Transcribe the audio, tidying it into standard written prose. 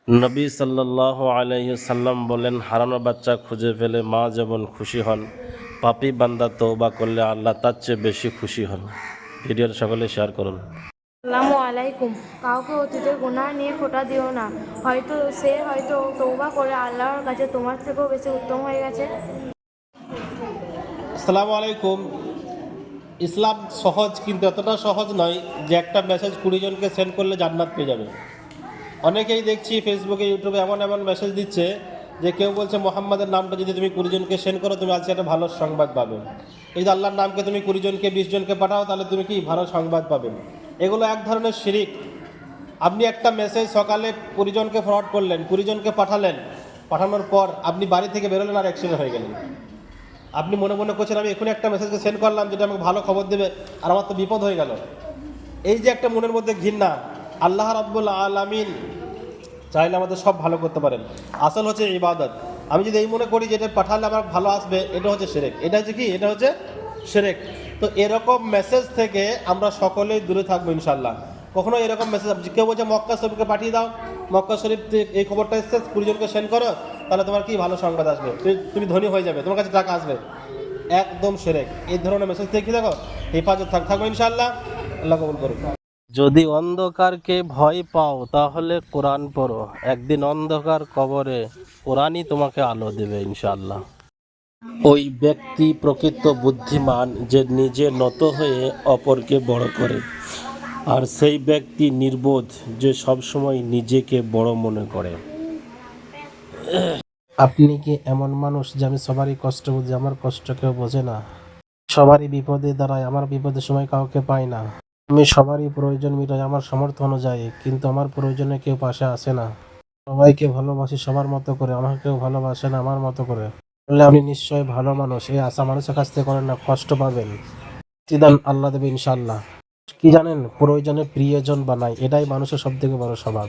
নবী সাল্লাল্লাহু আলাইহি সাল্লাম বলেন, হারানো বাচ্চা খুঁজে পেলে মা যেমন খুশি হন, পাপী বান্দা তওবা করলে আল্লাহ তার চেয়ে বেশি খুশি হন। ভিডিওর সকলে শেয়ার করুন। আসসালামু আলাইকুম। কাউকে অতীতের গুনাহ নিয়ে খোঁটা দিও না। হয়তো তওবা করে আল্লাহর কাছে তোমার থেকেও বেশি উত্তম হয়ে গেছে। আসসালামু আলাইকুম। ইসলাম সহজ, কিন্তু এতটা সহজ নয় যে একটা মেসেজ 20 জনকে সেন্ড করলে জান্নাত পেয়ে যাবে। অনেকেই দেখছি ফেসবুকে, ইউটিউবে এমন এমন মেসেজ দিচ্ছে যে কেউ বলছে মোহাম্মদের নামটা যদি তুমি 20 জনকে সেন্ড করো তুমি আজকে একটা ভালো সংবাদ পাবে। এই যে আল্লাহর নামকে তুমি 20 জনকে 20 জনকে পাঠাও, তাহলে তুমি কি ভালো সংবাদ পাবে। এগুলো এক ধরনের শিরিক। আপনি একটা মেসেজ সকালে 20 জনকে ফরওয়ার্ড করলেন, 20 জনকে পাঠালেন, পাঠানোর পর আপনি বাড়ি থেকে বেরোলেন আর অ্যাক্সিডেন্ট হয়ে গেলেন। আপনি মনে মনে করছেন আমি এখনই একটা মেসেজকে সেন্ড করলাম যেটা আমাকে ভালো খবর দেবে, আর আমার তো বিপদ হয়ে গেল। এই যে একটা মনের মধ্যে ঘৃণা, আল্লাহ রাব্বুল আলামিন চাইলে আমাদের সব ভালো করতে পারেন। আসল হচ্ছে ইবাদত। আমি যদি এই মনে করি যে এটা পাঠালে আমার ভালো আসবে, এটা হচ্ছে শিরক। এটা হচ্ছে কি? এটা হচ্ছে শিরক। তো এরকম মেসেজ থেকে আমরা সকলেই দূরে থাকবো ইনশাল্লাহ। কখনো এরকম মেসেজ কেউ বলছে মক্কা শরীফকে পাঠিয়ে দাও, মক্কা শরীফ এই খবরটা এসছে 20 জনকে সেন্ড করো, তাহলে তোমার কি ভালো সংবাদ আসবে, তুমি ধনী হয়ে যাবে, তোমার কাছে টাকা আসবে। একদম শিরক। এই ধরনের মেসেজ থেকে কি দেখো হেফাজত থাকবো ইনশাল্লাহ। আল্লাহ কবুল করুন। যদি অন্ধকারকে ভয় পাও তাহলে কোরআন পড়ো, একদিন অন্ধকার কবরে কোরআনই তোমাকে আলো দেবে ইনশাআল্লাহ। ওই ব্যক্তি প্রকৃত বুদ্ধিমান যে নিজে নত হয়ে অপরকে বড় করে, আর সেই ব্যক্তি নির্বোধ যে সবসময় নিজেকে বড় মনে করে। আপনি কি এমন মানুষ যে আমি সবারই কষ্ট বুঝি, আমার কষ্ট কেউ বোঝে না? সবারই বিপদে দাঁড়ায়, আমার বিপদের সময় কাউকে পাই না। আমি সবারই প্রয়োজন মিটাই আমার সামর্থ্য অনুযায়ী, কিন্তু আমার প্রয়োজনে কেউ পাশে আসে না। সবাইকে ভালোবাসি সবার মতো করে, আমাকে কেউ ভালোবাসে না আমার মতো করে। বললে আপনি নিশ্চয়ই ভালো মানুষ, এই আশা মানুষের কাছ থেকে করেন না, কষ্ট পাবেন। প্রতিদান আল্লাহ দেবে ইনশাল্লাহ। কি জানেন, প্রয়োজনে প্রিয়জন বানায়, এটাই মানুষের সব থেকে বড় স্বভাব।